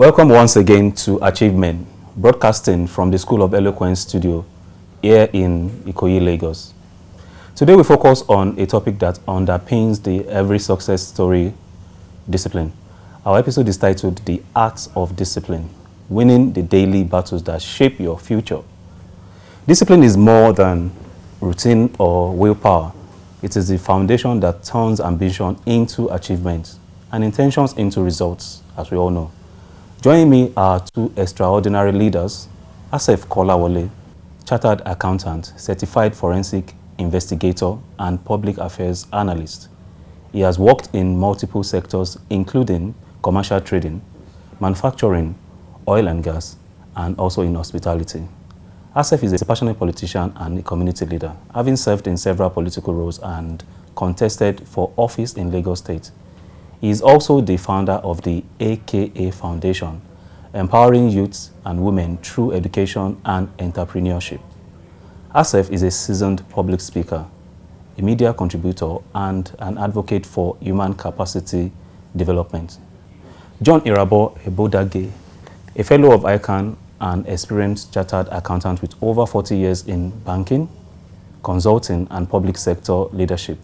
Welcome once again to AchieveMEN, broadcasting from the School of Eloquence Studio here in Ikoyi, Lagos. Today we focus on a topic that underpins the every success story: discipline. Our episode is titled The Art of Discipline, Winning the Daily Battles That Shape Your Future. Discipline is more than routine or willpower. It is the foundation that turns ambition into achievement and intentions into results, as we all know. Joining me are two extraordinary leaders: Aseph Kolawole, chartered accountant, certified forensic investigator, and public affairs analyst. He has worked in multiple sectors, including commercial trading, manufacturing, oil and gas, and also in hospitality. Aseph is a passionate politician and a community leader, having served in several political roles and contested for office in Lagos State. He is also the founder of the A.K.A. Foundation, empowering youths and women through education and entrepreneurship. Aseph is a seasoned public speaker, a media contributor, and an advocate for human capacity development. John Irabo Ebodage, a fellow of A.K.A. and experienced chartered accountant with over 40 years in banking, consulting, and public sector leadership.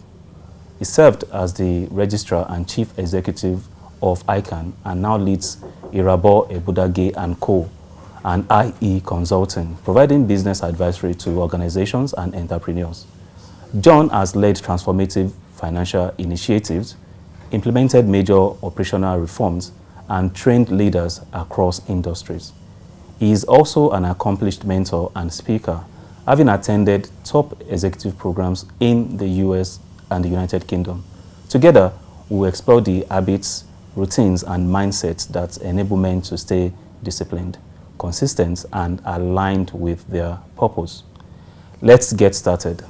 He served as the registrar and chief executive of A.K.A. and now leads Irabo Ebodage & Co. and IE Consulting, providing business advisory to organizations and entrepreneurs. John has led transformative financial initiatives, implemented major operational reforms, and trained leaders across industries. He is also an accomplished mentor and speaker, having attended top executive programs in the US and the United Kingdom. Together, we will explore the habits, routines, and mindsets that enable men to stay disciplined, consistent, and aligned with their purpose. Let's get started.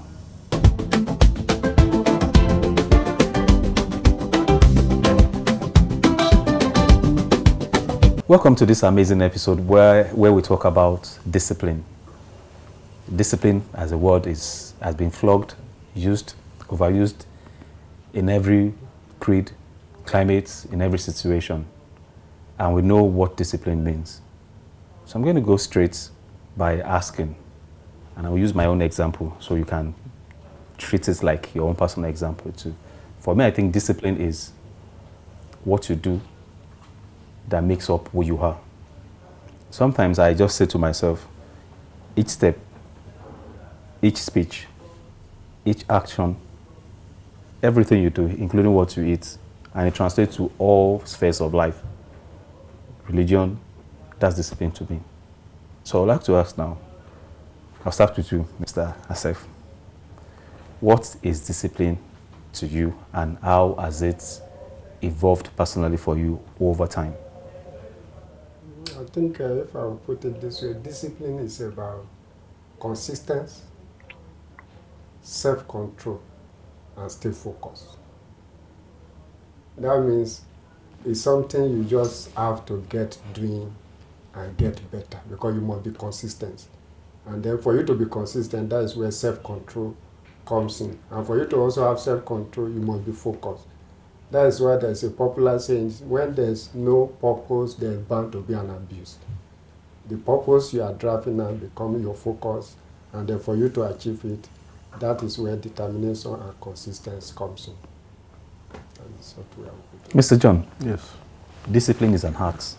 Welcome to this amazing episode where we talk about discipline. Discipline as a word has been flogged, used, overused in every creed, climate, in every situation. And we know what discipline means. So I'm going to go straight by asking, and I will use my own example so you can treat it like your own personal example too. For me, I think discipline is what you do that makes up who you are. Sometimes I just say to myself, each step, each speech, each action, everything you do, including what you eat, and it translates to all spheres of life. Religion, that's discipline to me. So I'd like to ask now, I'll start with you, Mr. Aseph. What is discipline to you, and how has it evolved personally for you over time? I think if I would put it this way, discipline is about consistency, self-control, and stay focused. That means it's something you just have to get doing and get better, because you must be consistent. And then for you to be consistent, that is where self-control comes in. And for you to also have self-control, you must be focused. That is why there's a popular saying, when there's no purpose, there's bound to be an abuse. The purpose you are driving at becomes your focus, and then for you to achieve it, that is where determination and consistency comes in. Mr. John, yes, discipline is an art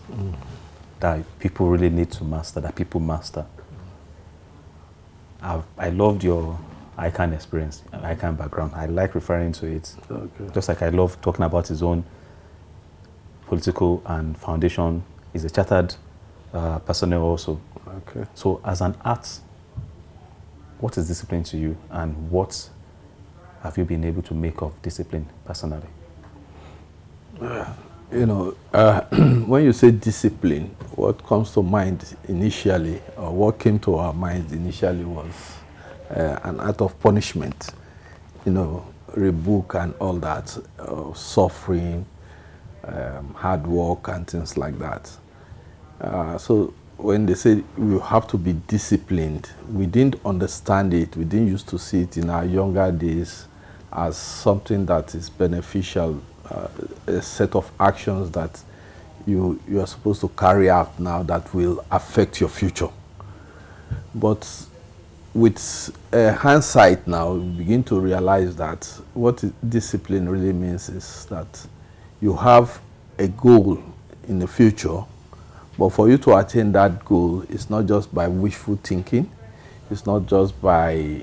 that people really need to master, that people master. I loved your A.K.A. experience, A.K.A. background. I like referring to it. okay. Just like I love talking about his own political and foundation. He's a chartered personnel also. Okay. So as an art, what is discipline to you, and what have you been able to make of discipline personally? When you say discipline, what comes to mind initially, or what came to our minds initially, was an act of punishment, rebuke and all that, suffering, hard work and things like that. So when they say we have to be disciplined, we didn't understand it, we didn't used to see it in our younger days as something that is beneficial, a set of actions that you are supposed to carry out now that will affect your future. But with hindsight now, you begin to realize that what discipline really means is that you have a goal in the future, but for you to attain that goal, it's not just by wishful thinking, it's not just by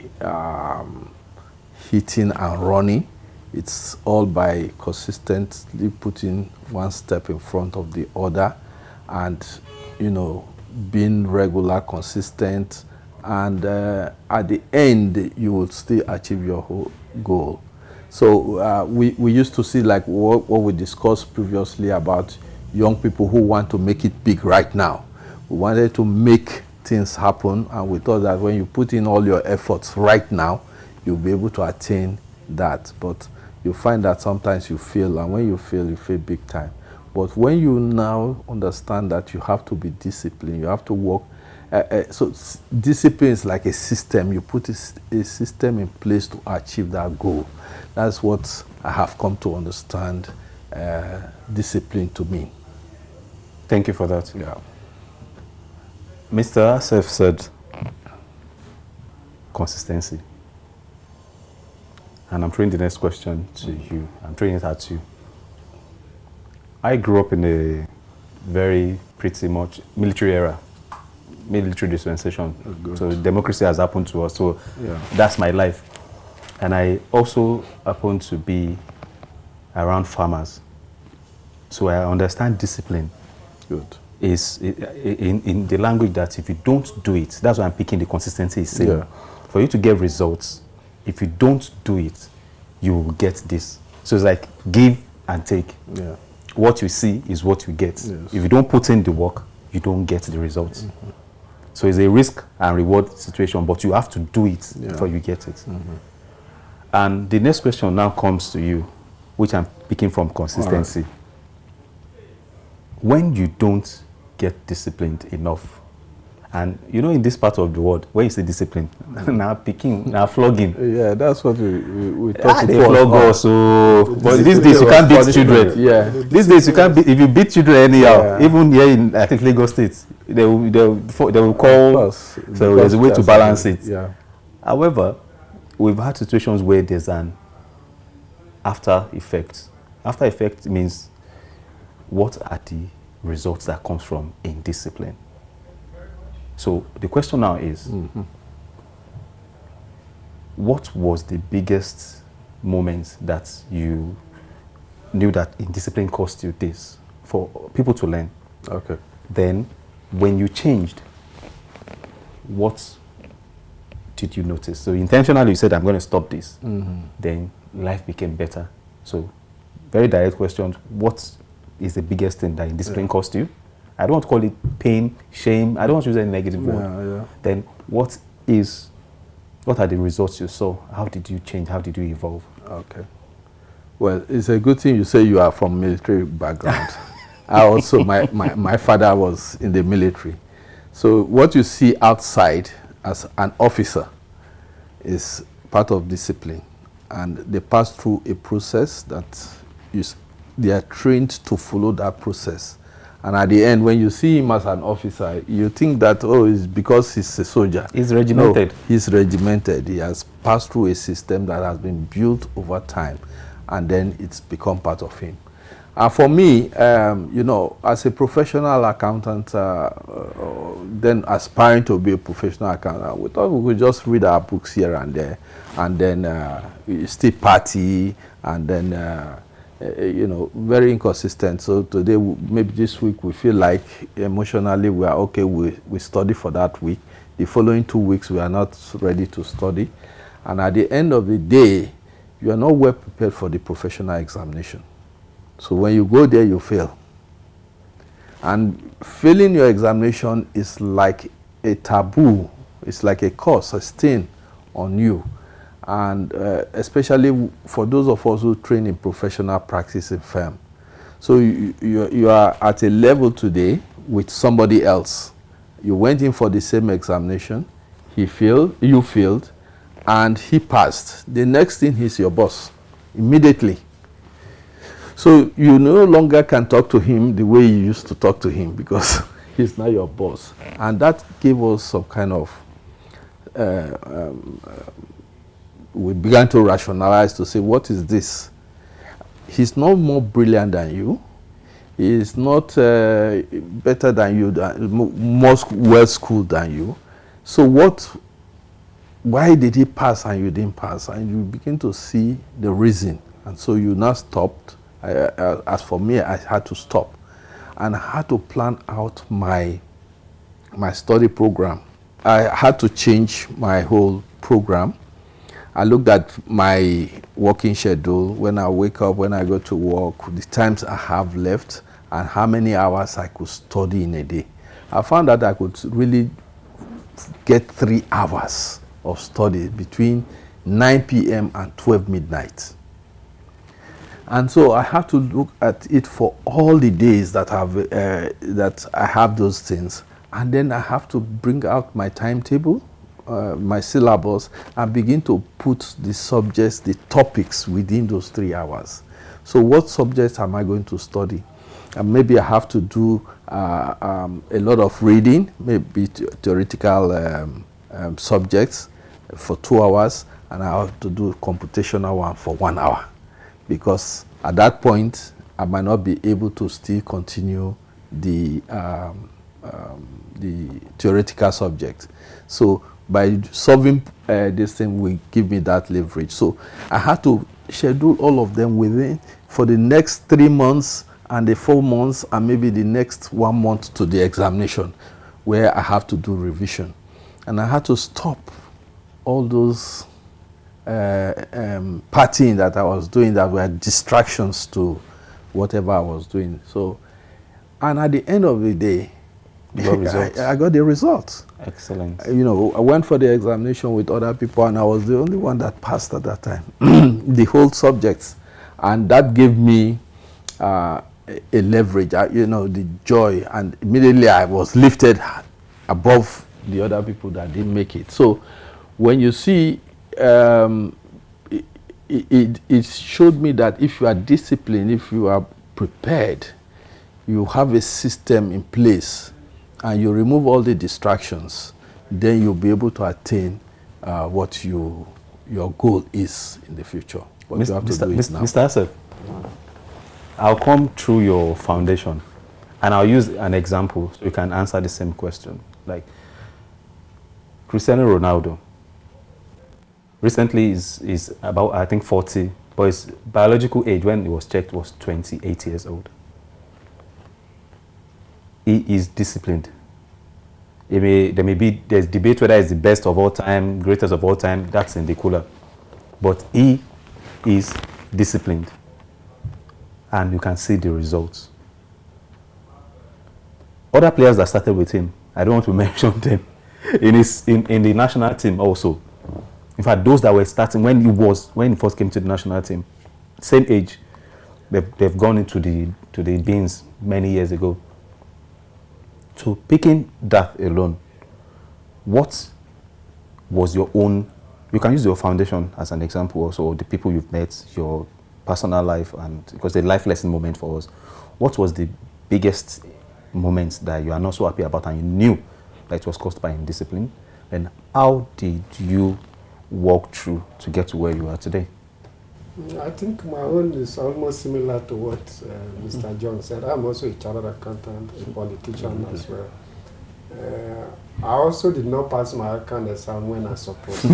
hitting and running, it's all by consistently putting one step in front of the other and, you know, being regular, consistent, and at the end, you will still achieve your whole goal. So we used to see like what we discussed previously about young people who want to make it big right now. We wanted to make things happen, and we thought that when you put in all your efforts right now, you'll be able to attain that. But you find that sometimes you fail, and when you fail big time. But when you now understand that you have to be disciplined, you have to work. So discipline is like a system. You put a system in place to achieve that goal. That's what I have come to understand discipline to mean. Thank you for that. Yeah. Mr. Aseph said consistency. And I'm throwing the next question to you. I'm throwing it at you. I grew up in a very pretty much military era, military dispensation. So democracy has happened to us. So that's my life. And I also happen to be around farmers. So I understand discipline. Good. Is in the language that if you don't do it, that's why I'm picking the consistency is saying. Yeah. For you to get results, if you don't do it, you will get this. So it's like give and take. Yeah. What you see is what you get. Yes. If you don't put in the work, you don't get the results. Mm-hmm. So it's a risk and reward situation, but you have to do it before you get it. Mm-hmm. And the next question now comes to you, which I'm picking from consistency. Right. When you don't get disciplined enough, and you know in this part of the world, when you say discipline, now picking, now flogging. Yeah, that's what we talk they flog us. So, but these days you can't beat children. Yeah. These days you can't beat, if you beat children anyhow, even here in I think Lagos State, they will call. So there's a way to balance it. Yeah. However, we've had situations where there's an after effect. After effect means what are the results that comes from indiscipline? So the question now is, what was the biggest moment that you knew that indiscipline cost you this for people to learn? Okay. Then when you changed, what did you notice? So intentionally you said, I'm going to stop this. Then life became better. So very direct question, what is the biggest thing that indiscipline cost you? I don't want to call it pain, shame. I don't want to use any negative word. Then what are the results you saw? How did you change? How did you evolve? Okay. Well, it's a good thing you say you are from military background. I also, my father was in the military. So what you see outside as an officer is part of discipline. And they pass through a process that they are trained to follow that process. And at the end, when you see him as an officer, you think that, oh, it's because he's a soldier. He's regimented. No, he's regimented. He has passed through a system that has been built over time, and then it's become part of him. And for me, you know, as a professional accountant, then aspiring to be a professional accountant, we thought we could just read our books here and there, and then we still party, and then you know, very inconsistent. So today, maybe this week, we feel like emotionally we are okay, we study for that week. The following 2 weeks, we are not ready to study. And at the end of the day, you are not well prepared for the professional examination. So when you go there, you fail. And failing your examination is like a taboo. It's like a curse, a stain on you. And especially for those of us who train in professional practice in firm. So you are at a level today with somebody else. You went in for the same examination, he failed, you failed, and he passed. The next thing, he's your boss, immediately. So you no longer can talk to him the way you used to talk to him because he's now your boss. And that gave us some kind of, we began to rationalize to say, what is this? He's not more brilliant than you. He is not better than you, more well-schooled than you. So why did he pass and you didn't pass? And you begin to see the reason. And so you now stopped. As for me, I had to stop. And I had to plan out my study program. I had to change my whole program. I looked at my working schedule, when I wake up, when I go to work, the times I have left, and how many hours I could study in a day. I found that I could really get 3 hours of study between 9 p.m. and 12 midnight. And so I have to look at it for all the days that I have those things. And then I have to bring out my timetable, my syllabus, and begin to put the subjects, the topics within those 3 hours. So what subjects am I going to study? And maybe I have to do a lot of reading, maybe theoretical subjects for 2 hours, and I have to do computational one for 1 hour. Because at that point, I might not be able to still continue the theoretical subject. So by solving this thing will give me that leverage. So I had to schedule all of them within for the next 3 months and the 4 months and maybe the next 1 month to the examination where I have to do revision. And I had to stop all those partying that I was doing that were distractions to whatever I was doing. So, and at the end of the day, I got the results. Excellent. You know, I went for the examination with other people and I was the only one that passed at that time, the whole subjects. And that gave me a leverage, you know, the joy. And immediately I was lifted above the other people that didn't make it. So when you see, it showed me that if you are disciplined, if you are prepared, you have a system in place and you remove all the distractions, then you'll be able to attain what your goal is in the future. What you have to do is now. Mr. Aseph, I'll come through your foundation and I'll use an example so you can answer the same question. Like Cristiano Ronaldo recently is about, I think, 40, but his biological age when it was checked was 28 years old. He is disciplined. There's debate whether it's the best of all time, greatest of all time, that's in the cooler. But he is disciplined. And you can see the results. Other players that started with him, I don't want to mention them, in the national team also. In fact, those that were starting when he first came to the national team, same age, they've gone into the bins many years ago. So picking that alone, what was your own, you can use your foundation as an example also, the people you've met, your personal life, and because the life lesson moment for us. What was the biggest moment that you are not so happy about and you knew that it was caused by indiscipline? And how did you walk through to get to where you are today? I think my own is almost similar to what Mr. John said. I'm also a chartered accountant, a politician as well. I also did not pass my account exam when I supposed.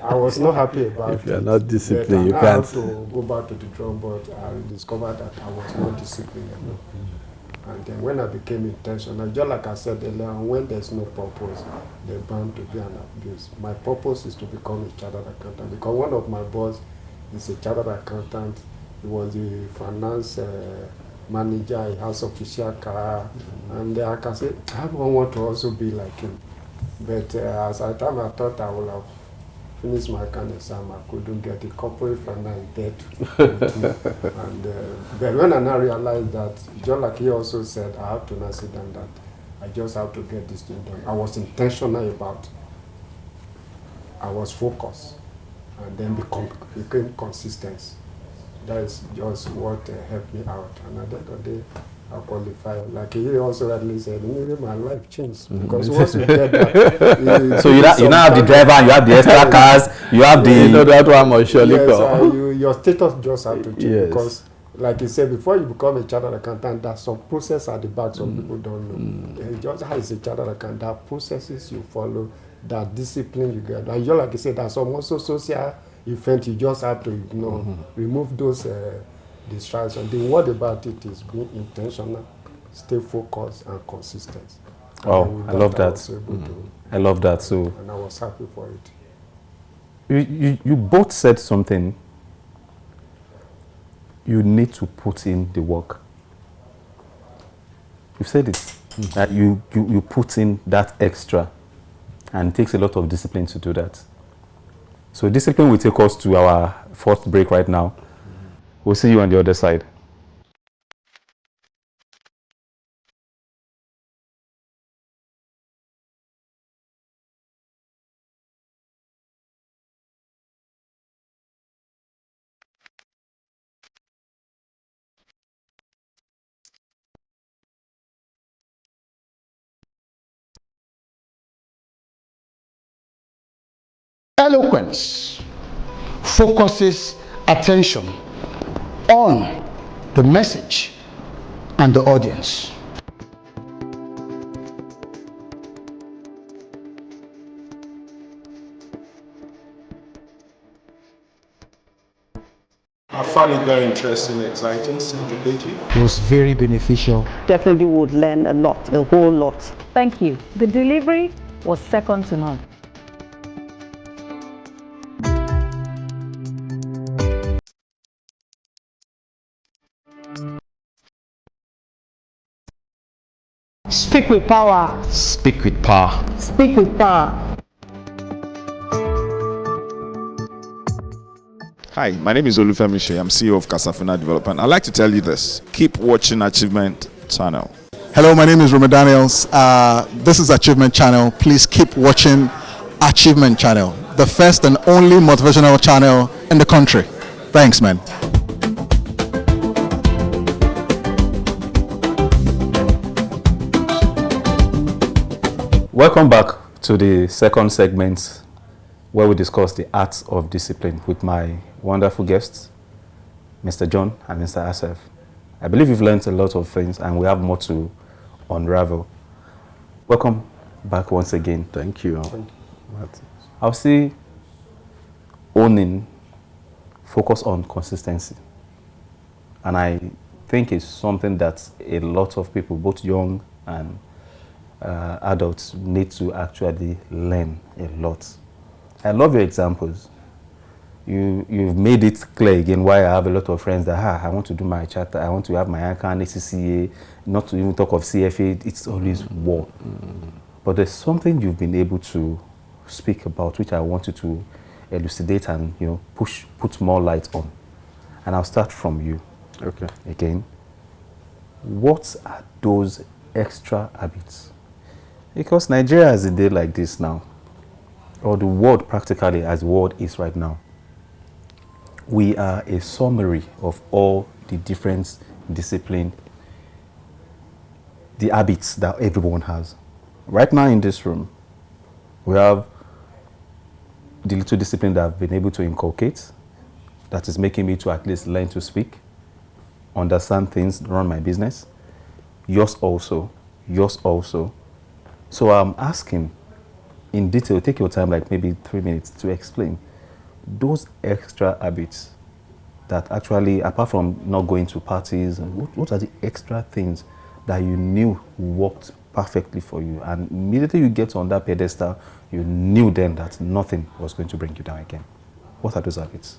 I was not happy about it. If you're not disciplined, you can't. I have to go back to the drawing board. I discovered that I was not disciplined enough. And then when I became intentional, just like I said earlier, when there's no purpose, there's bound to be an abuse. My purpose is to become a chartered accountant because one of my boss is a chartered accountant. He was the finance manager. He has official car. And I can say, I want to also be like him. But as I thought I would have finished my account exam, I couldn't get the corporate finance debt. And but when I now realized that, just like he also said, I have to now sit down that I just have to get this thing done. I was intentional about it. I was focused, and then became consistent. that is just what helped me out. And at the end of the day, I qualify. Like he also rightly said, maybe my life changed because once you get that, so you now have the driver, and you have the extra cars, you have the. You know that one must surely come. Your status just have to change because, like you said, before you become a chartered accountant, there's some process at the back some people don't know. Just how is a chartered accountant, that processes you follow, that discipline you get. And just like you said, there's some also social event you just have to remove those distractions. The word about it is being intentional, stay focused and consistent. Oh, I love that. I love that. So, and I was happy for it. You both said something. You need to put in the work. You said it. That you put in that extra, and it takes a lot of discipline to do that. So discipline will take us to our fourth break right now. We'll see you on the other side. Eloquence focuses attention on the message and the audience. I found it very interesting, exciting, stimulating. It was very beneficial. Definitely would learn a lot, a whole lot. Thank you. The delivery was second to none. Speak with power. Speak with power. Speak with power. Hi, my name is Olufemi Shea. I'm CEO of Kasafina Development. I'd like to tell you this. Keep watching AchieveMEN channel. Hello, my name is Remy Daniels. This is AchieveMEN channel. Please keep watching AchieveMEN channel, the first and only motivational channel in the country. Thanks, man. Welcome back to the second segment where we discuss the art of discipline with my wonderful guests, Mr. John and Mr. Aseph. I believe you've learned a lot of things and we have more to unravel. Welcome back once again. Thank you. I'll see owning, focus on consistency. And I think it's something that a lot of people, both young and adults, need to actually learn a lot. I love your examples. You've made it clear again why I have a lot of friends that I want to do my charter, I want to have my ACAN, ACCA, not to even talk of CFA. It's always war. But there's something you've been able to speak about which I want you to elucidate and put more light on. And I'll start from you. Okay. Again, what are those extra habits? Because Nigeria is a day like this now, or the world practically as the world is right now. We are a summary of all the different disciplines, the habits that everyone has. Right now in this room, we have the little discipline that I've been able to inculcate that is making me to at least learn to speak, understand things, run my business. Yours also. So I'm asking in detail, take your time, like maybe 3 minutes, to explain those extra habits that actually, apart from not going to parties, what are the extra things that you knew worked perfectly for you? And immediately you get on that pedestal, you knew then that nothing was going to bring you down again. What are those habits?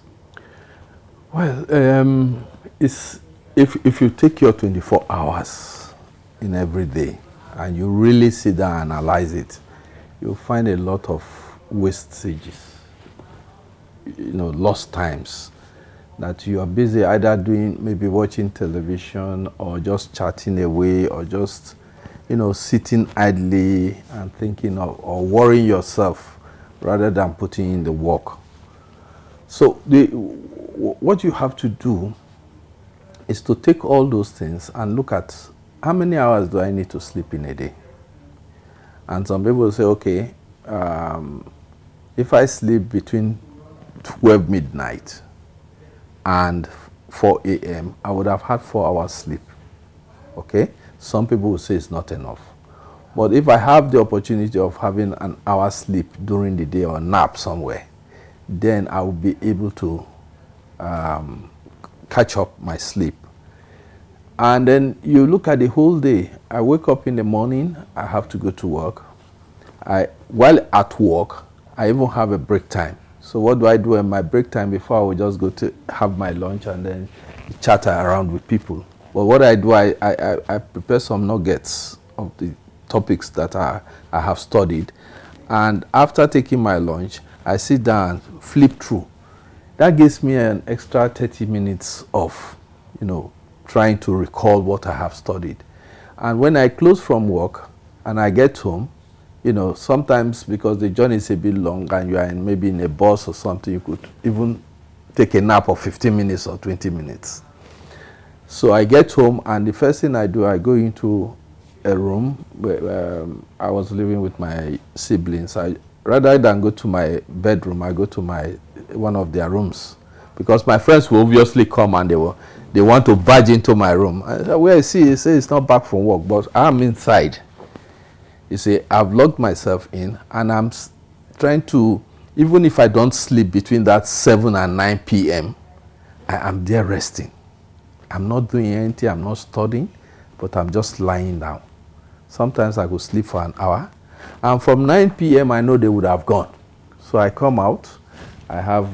Well, it's if you take your 24 hours in every day and you really sit down and analyze it, you'll find a lot of wastages, lost times, that you are busy either doing, maybe watching television or just chatting away or just, sitting idly and thinking of or worrying yourself rather than putting in the work. So what you have to do is to take all those things and look at how many hours do I need to sleep in a day. And some people say, okay, if I sleep between 12 midnight and 4 a.m., I would have had 4 hours sleep. Okay? Some people will say it's not enough. But if I have the opportunity of having an hour sleep during the day or nap somewhere, then I will be able to catch up my sleep. And then you look at the whole day. I wake up in the morning, I have to go to work. While at work, I even have a break time. So what do I do in my break time? Before I would just go to have my lunch and then chatter around with people. But what I do, I prepare some nuggets of the topics that I have studied. And after taking my lunch, I sit down and flip through. That gives me an extra 30 minutes of, trying to recall what I have studied. And when I close from work and I get home, sometimes because the journey is a bit long and you are maybe in a bus or something, you could even take a nap of 15 minutes or 20 minutes. So I get home and the first thing I do, I go into a room where I was living with my siblings. Rather than go to my bedroom, I go to one of their rooms because my friends will obviously come and they want to barge into my room. I said, where is he? He says he's not back from work, but I'm inside. You see, I've locked myself in and I'm trying to, even if I don't sleep between that 7 and 9 p.m., I am there resting. I'm not doing anything, I'm not studying, but I'm just lying down. Sometimes I could sleep for an hour. And from 9 p.m., I know they would have gone. So I come out, I have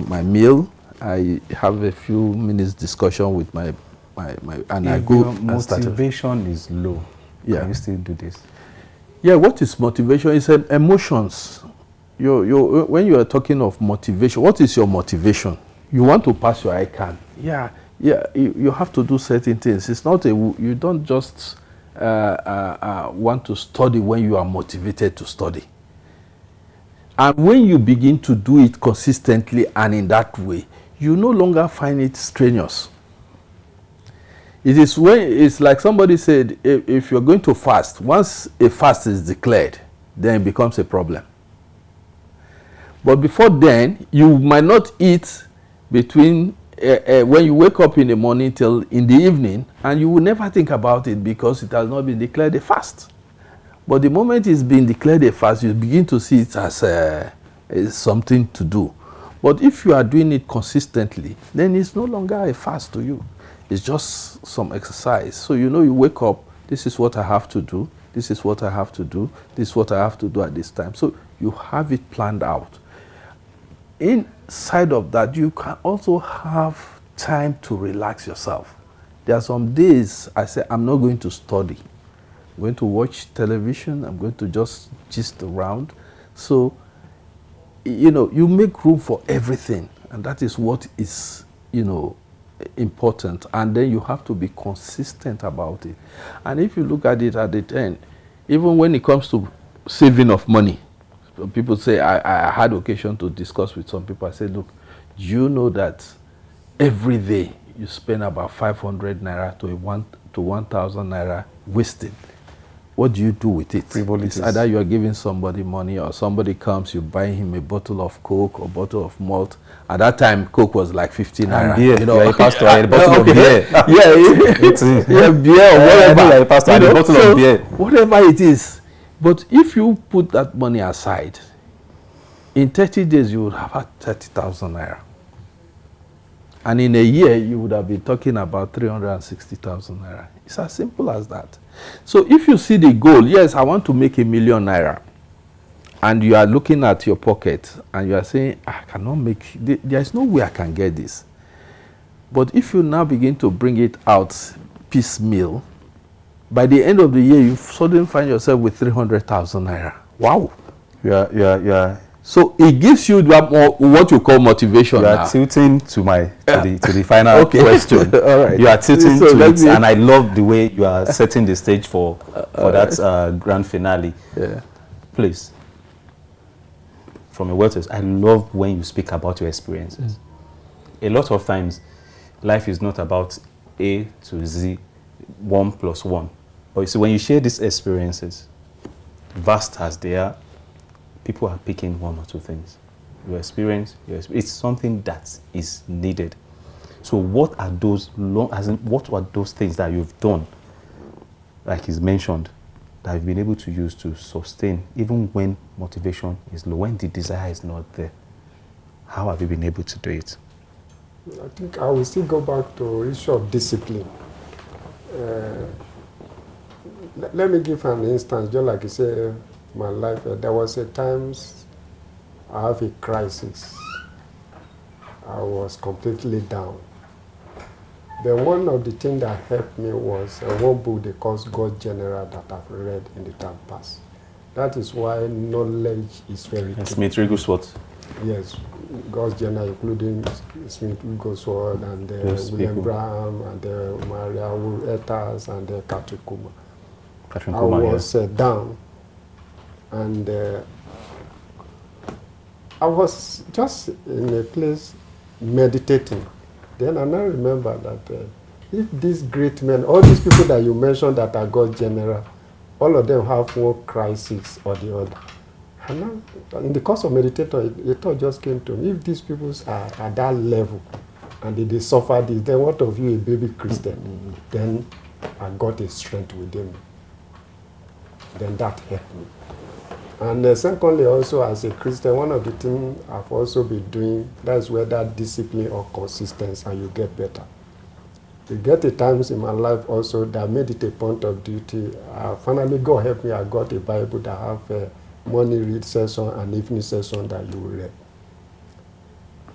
my meal, I have a few minutes discussion with my and I go. If your motivation is low, can you still do this? Yeah, what is motivation? It's emotions. When you are talking of motivation, what is your motivation? You want to pass your ICANN. Yeah, you have to do certain things. It's not you don't just want to study when you are motivated to study. And when you begin to do it consistently and in that way, you no longer find it strenuous. It's like somebody said, if you're going to fast, once a fast is declared, then it becomes a problem. But before then, you might not eat between when you wake up in the morning till in the evening, and you will never think about it because it has not been declared a fast. But the moment it's been declared a fast, you begin to see it as something to do. But if you are doing it consistently, then it's no longer a fast to you. It's just some exercise. So you wake up, this is what I have to do, this is what I have to do, this is what I have to do at this time. So you have it planned out. Inside of that, you can also have time to relax yourself. There are some days I say, I'm not going to study. I'm going to watch television. I'm going to just gist around. So, you make room for everything. And that is what is, important. And then you have to be consistent about it. And if you look at it at the end, even when it comes to saving of money, people say, I had occasion to discuss with some people. I said, look, do you know that every day you spend about 500 naira to 1,000 naira wasted? What do you do with it? It's either you are giving somebody money or somebody comes, you buy him a bottle of Coke or bottle of malt. At that time, Coke was like 15 naira. Beer. You are a pastor, a bottle of beer. Beer or whatever. You are a pastor, a bottle of beer. Whatever it is. But if you put that money aside, in 30 days, you would have had 30,000 naira. And in a year, you would have been talking about 360,000 naira. It's as simple as that. So if you see the goal, yes, I want to make 1,000,000 naira, and you are looking at your pocket and you are saying, I cannot make, there is no way I can get this. But if you now begin to bring it out piecemeal, by the end of the year, you suddenly find yourself with 300,000 naira. Wow. Yeah. So it gives you what you call motivation. You are tilting to the final question. All right. You are tilting to it, and I love the way you are setting the stage for that grand finale. Yeah. Please, from a word, I love when you speak about your experiences. A lot of times, life is not about A to Z, 1 plus 1. But you see, when you share these experiences, vast as they are, people are picking one or two things. Your experience, it's something that is needed. So what are those what were those things that you've done, like he's mentioned, that you've been able to use to sustain even when motivation is low, when the desire is not there? How have you been able to do it? I think I will still go back to issue of discipline. Let me give an instance, just like you say, my life, there was a times I have a crisis. I was completely down. Then one of the things that helped me was one book they call God General that I've read in the time past. That is why knowledge is very key. Smith Wigglesworth. Yes, God's General, including Smith Wigglesworth and William Graham and Maria Etas and Katrin Kuma. I was down, and I was just in a place meditating. Then I now remember that if these great men, all these people that you mentioned that are God's General, all of them have one crisis or the other. And now, in the course of meditation, a thought just came to me. If these people are at that level and they suffer this, then what of you, a baby Christian? Then I got a strength within me. Then that helped me. And secondly, also as a Christian, one of the things I've also been doing, that's where that discipline or consistency, and you get better. You get the times in my life also that made it a point of duty. Finally, God help me, I got a Bible that have a morning read session and evening session that you will read.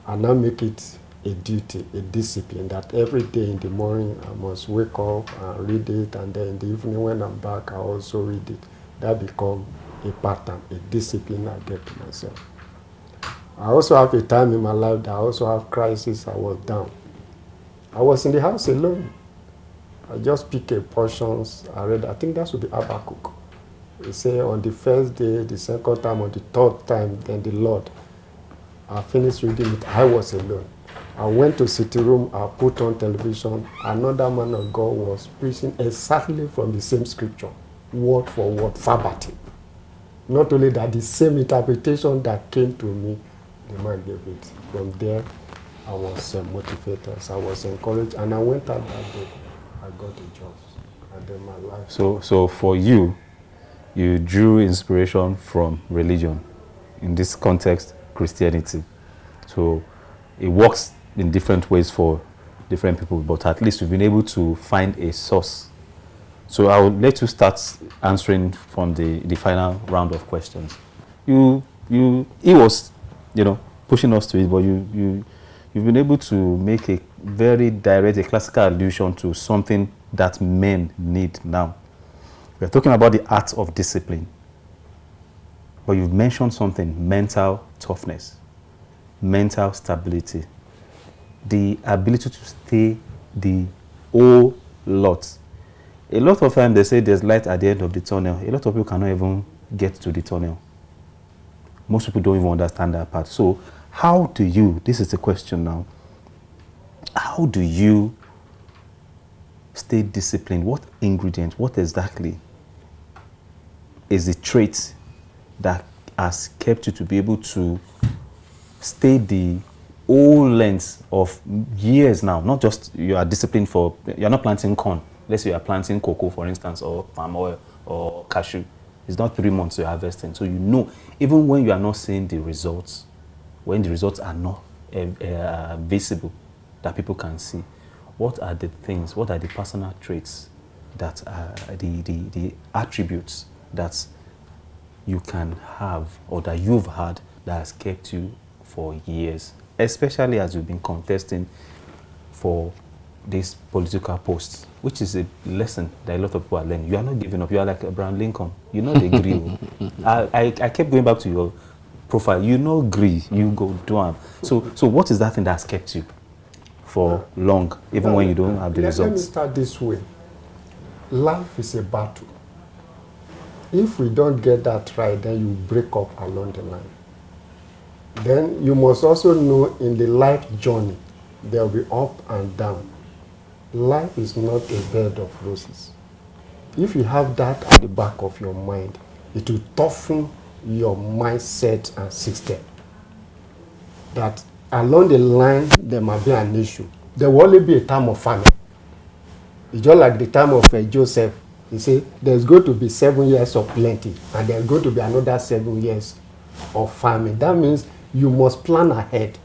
And now make it a duty, a discipline, that every day in the morning I must wake up and read it, and then in the evening when I'm back I also read it. That becomes a pattern, a discipline I get to myself. I also have a time in my life that I also have crisis. I was down. I was in the house alone. I just picked a portions. I read, I think that should be Habakkuk. He say on the first day, the second time, on the third time, then the Lord. I finished reading it. I was alone. I went to sitting room. I put on television. Another man of God was preaching exactly from the same scripture, word for word, verbatim. Not only that, the same interpretation that came to me, the man gave it. From there, I was motivated, I was encouraged, and I went out that day. I got a job, and then my life. So for you, you drew inspiration from religion, in this context, Christianity. So it works in different ways for different people, but at least you've been able to find a source. So I will let you start answering from the final round of questions. He was, pushing us to it, but you've been able to make a very direct, a classical allusion to something that men need now. We're talking about the art of discipline, but you've mentioned something: mental toughness, mental stability, the ability to stay the whole lot. A lot of times they say there's light at the end of the tunnel. A lot of people cannot even get to the tunnel. Most people don't even understand that part. So how do you, this is the question now, how do you stay disciplined? What ingredient, what exactly is the trait that has kept you to be able to stay the whole length of years now? Not just you are disciplined for, you're not planting corn. Let's say you are planting cocoa, for instance, or palm oil or cashew. It's not 3 months you're harvesting. So even when you are not seeing the results, when the results are not visible, that people can see, what are the things, what are the personal traits that are the attributes that you can have or that you've had that has kept you for years, especially as you've been contesting for these political posts, which is a lesson that a lot of people are learning. You are not giving up. You are like Abraham Lincoln. You know the grill. I kept going back to your profile. You know grill. You go do it. So what is that thing that has kept you for long, even when you don't have the results? Let me start this way. Life is a battle. If we don't get that right, then you break up along the line. Then you must also know in the life journey, there will be up and down. life is not a bed of roses. If you have that at the back of your mind, it will toughen your mindset and system. That along the line, there might be an issue. There will only be a time of famine. It's just like the time of Joseph. He said, there's going to be 7 years of plenty, and there's going to be another 7 years of famine. That means you must plan ahead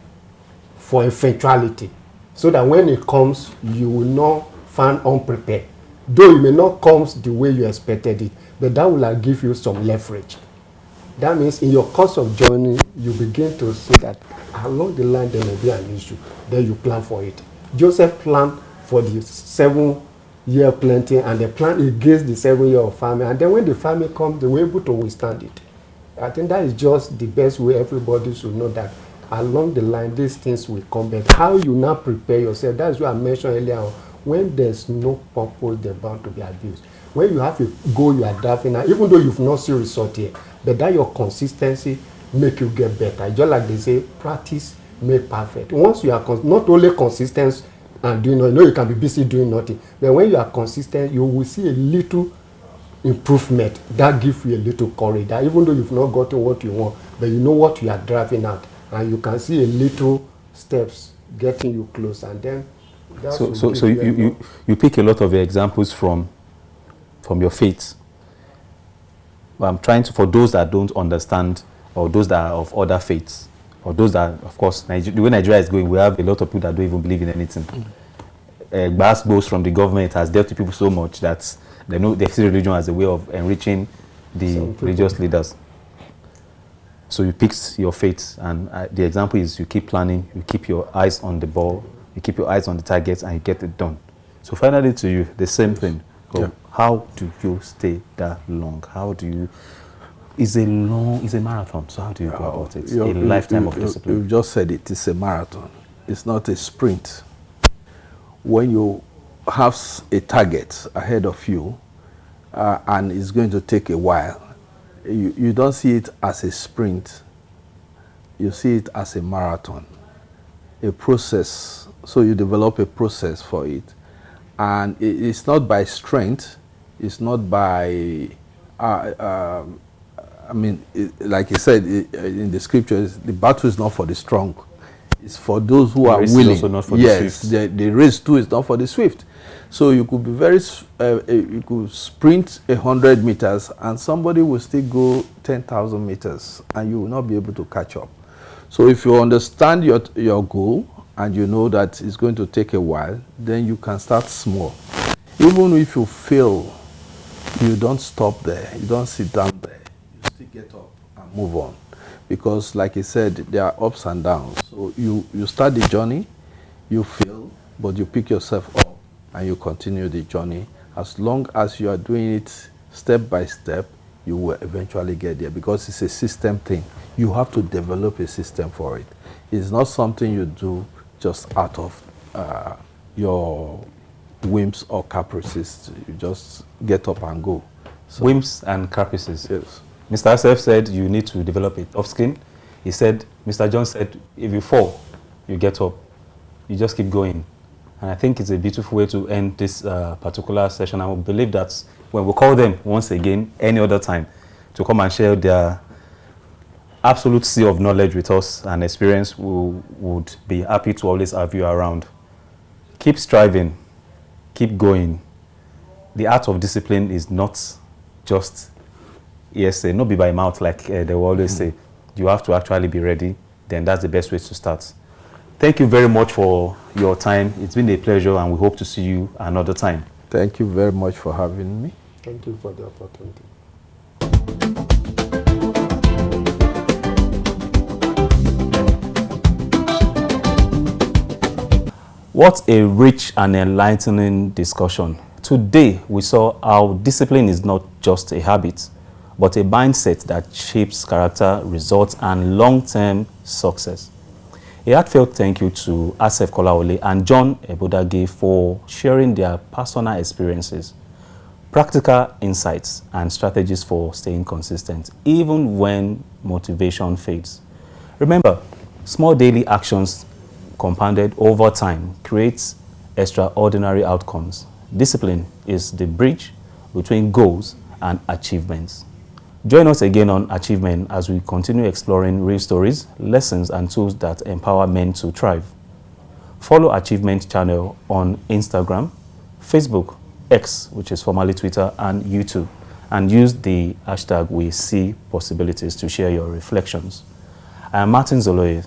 for eventuality, so that when it comes, you will not find unprepared. Though it may not come the way you expected it, but that will give you some leverage. That means in your course of journey, you begin to see that along the line there may be an issue. Then you plan for it. Joseph planned for the 7-year plenty, and they planned against the 7 year of famine. And then when the famine comes, they were able to withstand it. I think that is just the best way everybody should know that along the line, these things will come back. How you now prepare yourself, that's what I mentioned earlier on. When there's no purpose, they're bound to be abused. When you have a goal you are driving now, even though you've not seen result yet, but that your consistency make you get better. Just like they say, practice make perfect. Once you are not only consistent and doing, you can be busy doing nothing, but when you are consistent, you will see a little improvement. That gives you a little courage. That even though you've not gotten what you want, but you know what you are driving at, and you can see a little steps getting you close, and then so you pick a lot of examples from your faith. But I'm trying to, for those that don't understand, or those that are of other faiths, or those that, of course, the way Nigeria is going, we have a lot of people that don't even believe in anything. Bass boast from the government has dealt with people so much that they see religion as a way of enriching the religious leaders. So you pick your faith, and the example is you keep planning, you keep your eyes on the ball, you keep your eyes on the targets, and you get it done. So finally to you, the same thing. Yeah. How do you stay that long? How do you... It's a marathon, so how do you go about it? A lifetime of discipline. You've just said it, it's a marathon. It's not a sprint. When you have a target ahead of you, and it's going to take a while, you don't see it as a sprint. You see it as a marathon, a process. So you develop a process for it. And it's not by strength, it's not by, like he said in the scriptures, the battle is not for the strong. It's for those who are willing. Also not for the swift. The race too is not for the swift. So you could be you could sprint 100 meters and somebody will still go 10,000 meters and you will not be able to catch up. So if you understand your goal and you know that it's going to take a while, then you can start small. Even if you fail, you don't stop there. You don't sit down there. You still get up and move on. Because like I said, there are ups and downs. So you start the journey, you fail, but you pick yourself up and you continue the journey. As long as you are doing it step by step, you will eventually get there, because it's a system thing. You have to develop a system for it. It's not something you do just out of your whims or caprices. You just get up and go. So, whims and caprices. Yes. Mr. Aseph said you need to develop a tough skin. He said, Mr. John said, if you fall, you get up. You just keep going. And I think it's a beautiful way to end this particular session. I believe that when we call them once again, any other time, to come and share their absolute sea of knowledge with us and experience, we would be happy to always have you around. Keep striving. Keep going. The art of discipline is not just hearsay, not be by mouth like they will always say. You have to actually be ready. Then that's the best way to start. Thank you very much for your time. It's been a pleasure, and we hope to see you another time. Thank you very much for having me. Thank you for the opportunity. What a rich and enlightening discussion. Today, we saw how discipline is not just a habit, but a mindset that shapes character, results, and long-term success. A heartfelt thank you to Aseph Kolawole and John Ebodage for sharing their personal experiences, practical insights, and strategies for staying consistent, even when motivation fades. Remember, small daily actions compounded over time creates extraordinary outcomes. Discipline is the bridge between goals and achievements. Join us again on AchieveMEN as we continue exploring real stories, lessons, and tools that empower men to thrive. Follow AchieveMEN channel on Instagram, Facebook, X, which is formerly Twitter, and YouTube, and use the hashtag We See Possibilities to share your reflections. I am Martins Oloye.